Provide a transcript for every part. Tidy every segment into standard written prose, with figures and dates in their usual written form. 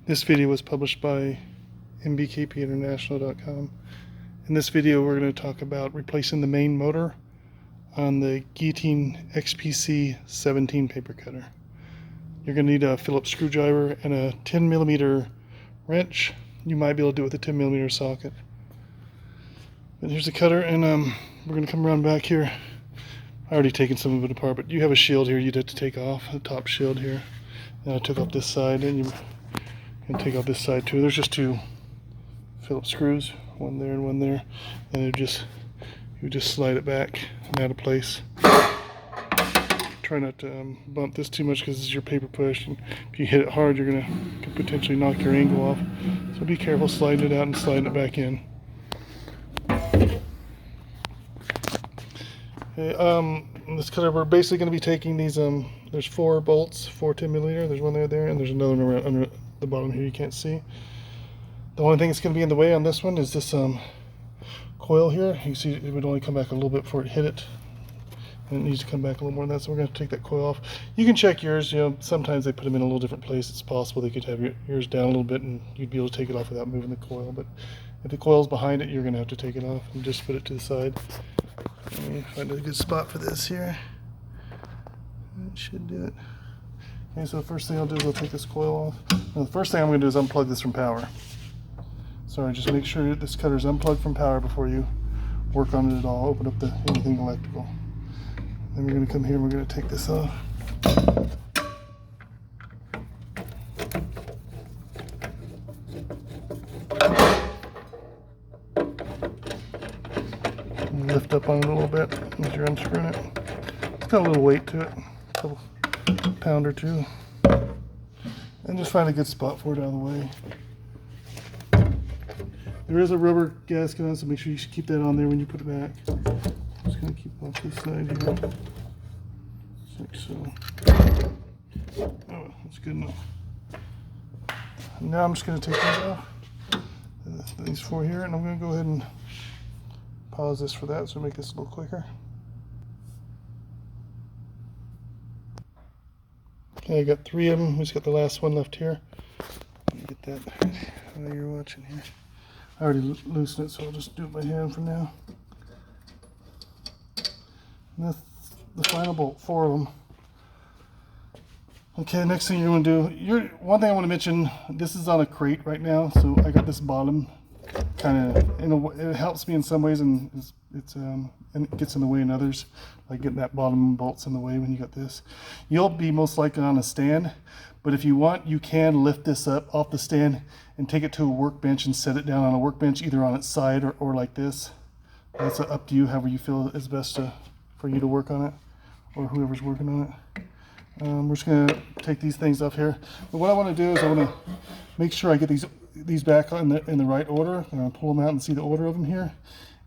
This video was published by mbkpinternational.com. In this video we're going to talk about replacing the main motor on the GUILLOTINE XPC17 paper cutter. You're going to need a Phillips screwdriver and a 10mm wrench. You might be able to do it with a 10mm socket. But here's the cutter, and we're going to come around back here. I already taken some of it apart, but you have a shield here you'd have to take off, the top shield here. And I took off this side, and you can take off this side too. There's just two Phillips screws, one there and one there, and you just slide it back and out of place. Try not to bump this too much because this is your paper push, and if you hit it hard you're gonna could potentially knock your angle off. So be careful sliding it out and sliding it back in. Okay, this cutter, we're basically going to be taking these, there's 4 bolts, 4 10mm, there's one there, and there's another one around under the bottom here you can't see. The only thing that's going to be in the way on this one is this coil here. You see it would only come back a little bit before it hit it, and it needs to come back a little more than that, so we're going to take that coil off. You can check yours, sometimes they put them in a little different place. It's possible they could have yours down a little bit and you'd be able to take it off without moving the coil, but if the coil's behind it, you're going to have to take it off and just put it to the side. Let me find a good spot for this here. That should do it. Okay, so the first thing I'll do is I'll take this coil off. Now the first thing I'm going to do is unplug this from power. Sorry, just make sure that this cutter is unplugged from power before you work on it at all. Open up anything electrical. Then we're going to come here and we're going to take this off. Lift up on it a little bit as you're unscrewing it. It's got a little weight to it, a couple pound or two. And just find a good spot for it out of the way. There is a rubber gasket on, so make sure you keep that on there when you put it back. I'm just going to keep off this side here. Like so. Oh, that's good enough. Now I'm just going to take these off. These 4 here, and I'm going to go ahead and pause this for that, so make this a little quicker. Okay, I got 3 of them. We just got the last one left here. Let me get that while you're watching here. I already loosened it, so I'll just do it by hand for now. And that's the final bolt, 4 of them. Okay, next thing you're going to do, one thing I want to mention, this is on a crate right now, so I got this bottom kind of, it helps me in some ways, and and it gets in the way in others, like getting that bottom bolts in the way when you got this. You'll be most likely on a stand, but if you want, you can lift this up off the stand and take it to a workbench and set it down on a workbench, either on its side or like this. That's up to you, however you feel is best for you to work on it, or whoever's working on it. We're just going to take these things off here. But what I want to do is I want to make sure I get these back in the right order. I'm going to pull them out and see the order of them here.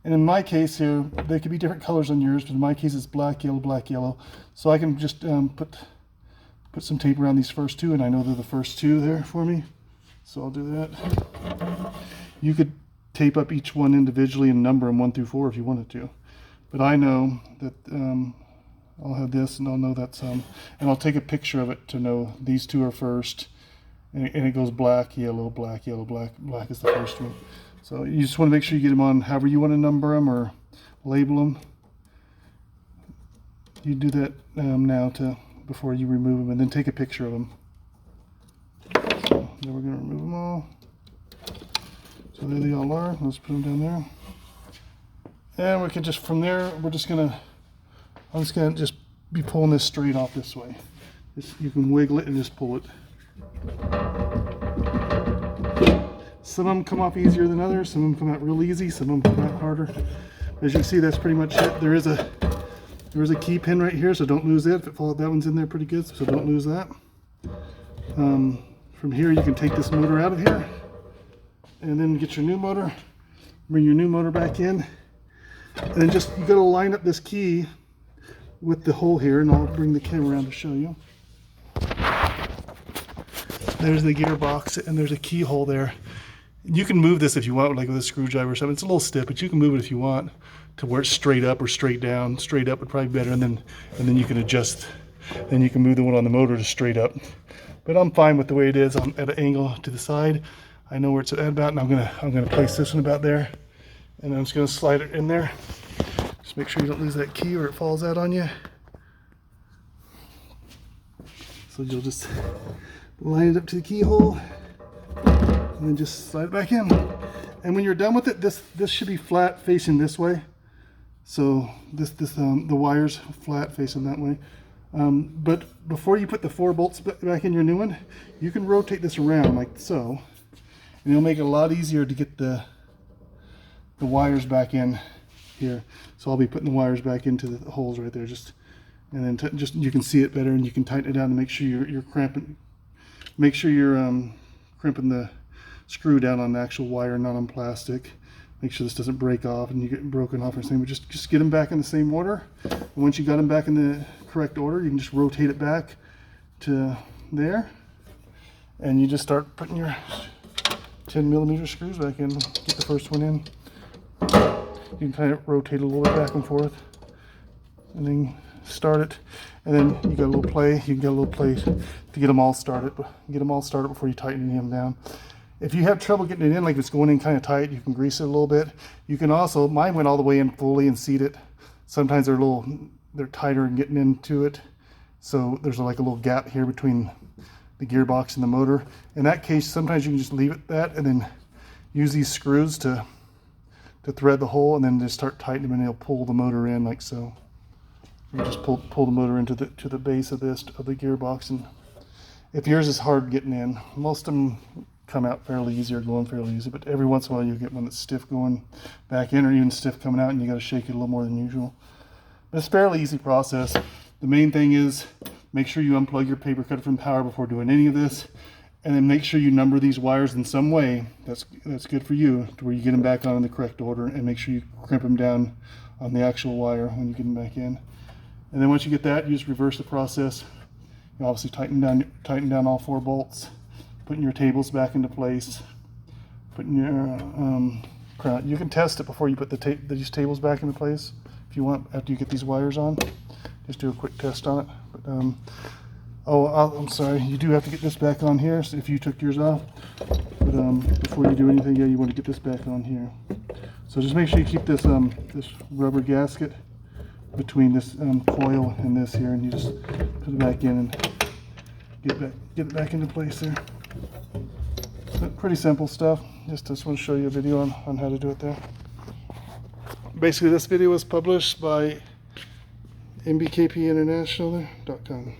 And in my case here, they could be different colors on yours, but in my case it's black, yellow. So I can just put some tape around these first 2, and I know they're the first 2 there for me. So I'll do that. You could tape up each one individually and number them 1 through 4 if you wanted to. But I know that I'll have this, and I'll know that's and I'll take a picture of it to know these 2 are first, and it goes black, yellow, black is the first one. So you just want to make sure you get them on however you want to number them or label them. You do that now before you remove them, and then take a picture of them. So then we're going to remove them all. So there they all are. Let's put them down there, and we can just from there I'm just gonna just be pulling this straight off this way. You can wiggle it and just pull it. Some of them come off easier than others. Some of them come out real easy. Some of them come out harder. As you can see, that's pretty much it. There is a key pin right here, so don't lose it. If it falls, that one's in there pretty good, so don't lose that. From here, you can take this motor out of here, and then get your new motor. Bring your new motor back in, and then you got to line up this key with the hole here, and I'll bring the camera around to show you. There's the gearbox, and there's a keyhole there. You can move this if you want, like with a screwdriver or something. It's a little stiff, but you can move it if you want to where it's straight up or straight down. Straight up would probably be better, and then you can adjust. Then you can move the one on the motor to straight up. but I'm fine with the way it is. I'm at an angle to the side. I know where it's at about, and I'm gonna place this one about there, and I'm just gonna slide it in there. Just make sure you don't lose that key or it falls out on you. So you'll just line it up to the keyhole and then just slide it back in. And when you're done with it, this should be flat facing this way. So the wire's flat facing that way. But before you put the 4 bolts back in your new one, you can rotate this around like so, and it'll make it a lot easier to get the wires back in here. So I'll be putting the wires back into the holes right there, and then just you can see it better, and you can tighten it down to make sure you're crimping. Make sure you're crimping the screw down on the actual wire, not on plastic. Make sure this doesn't break off and you get broken off or something. But just get them back in the same order. And once you got them back in the correct order, you can just rotate it back to there, and you just start putting your 10mm screws back in. Get the first one in. You can kind of rotate a little bit back and forth, and then start it. And then you got a little play. You can get a little play to get them all started. Get them all started before you tighten them down. If you have trouble getting it in, like if it's going in kind of tight, you can grease it a little bit. You can also, mine went all the way in fully and seat it. Sometimes they're tighter in getting into it. So there's like a little gap here between the gearbox and the motor. In that case, sometimes you can just leave it that and then use these screws to thread the hole, and then just start tightening them, and it'll pull the motor in like so. You just pull the motor into the base of the gearbox. And if yours is hard getting in, most of them come out fairly easy or going fairly easy, but every once in a while you get one that's stiff going back in, or even stiff coming out, and you got to shake it a little more than usual. But it's a fairly easy process. The main thing is make sure you unplug your paper cutter from power before doing any of this, and then make sure you number these wires in some way that's good for you, to where you get them back on in the correct order, and make sure you crimp them down on the actual wire when you get them back in. And then once you get that, you just reverse the process. You obviously tighten down all 4 bolts, putting your tables back into place, putting your crown. You can test it before you put these tables back into place if you want, after you get these wires on. Just do a quick test on it. But, I'm sorry, you do have to get this back on here, so if you took yours off. But before you do anything, yeah, you want to get this back on here. So just make sure you keep this this rubber gasket between this coil and this here, and you just put it back in and get it back into place there. So pretty simple stuff. Just want to show you a video on how to do it there. Basically, this video was published by mbkpinternational.com.